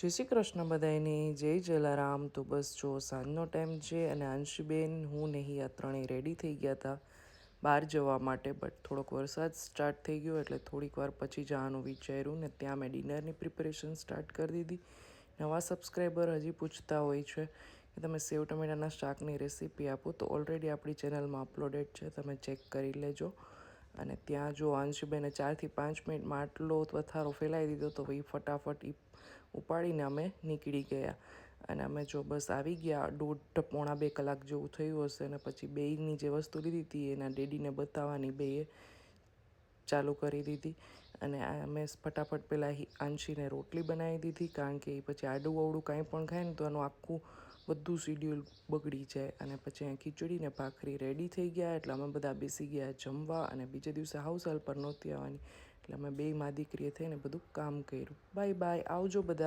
જય શ્રી કૃષ્ણ બધાને, જય જલારામ. તો બસ જો સાંજનો ટાઈમ છે અને અંશુબેન હું નહીં આ ત્રણેય રેડી થઈ ગયા હતા બહાર જવા માટે. બટ થોડોક વરસાદ સ્ટાર્ટ થઈ ગયો એટલે થોડીક વાર પછી જવાનું વિચાર્યું ને ત્યાં મેં ડિનરની પ્રિપેરેશન સ્ટાર્ટ કરી દીધી. નવા સબસ્ક્રાઈબર હજી પૂછતા હોય છે કે તમે સેવ ટમેટાના શાકની રેસીપી આપો, તો ઓલરેડી આપણી ચેનલમાં અપલોડેડ છે, તમે ચેક કરી લેજો. અને ત્યાં જો અંશુબેને 4 થી 5 મિનિટમાં આટલો પથારો ફેલાવી દીધો તો એ ફટાફટ ઉપાડીને અમે નીકળી ગયા. અને અમે જો બસ આવી ગયા, 1.5-2 કલાક જેવું થયું હશે. અને પછી બેયની જે વસ્તુ લીધી હતી એના ડેડીને બતાવવાની બેયે ચાલુ કરી દીધી. અને અમે ફટાફટ પહેલાં આંશીને રોટલી બનાવી દીધી, કારણ કે એ પછી આડું અવળું કાંઈ પણ ખાય ને તો એનું આખું બધું શિડ્યુલ બગડી જાય. અને પછી અહીં ખીચડીને ભાખરી રેડી થઈ ગયા એટલે અમે બધા બેસી ગયા જમવા. અને બીજે દિવસે હાઉસ હેલ્પર નહોતી આવવાની એટલે અમે બે મા દીકરીએ થઈને બધું કામ કર્યું. બાય બાય, આવજો બધા.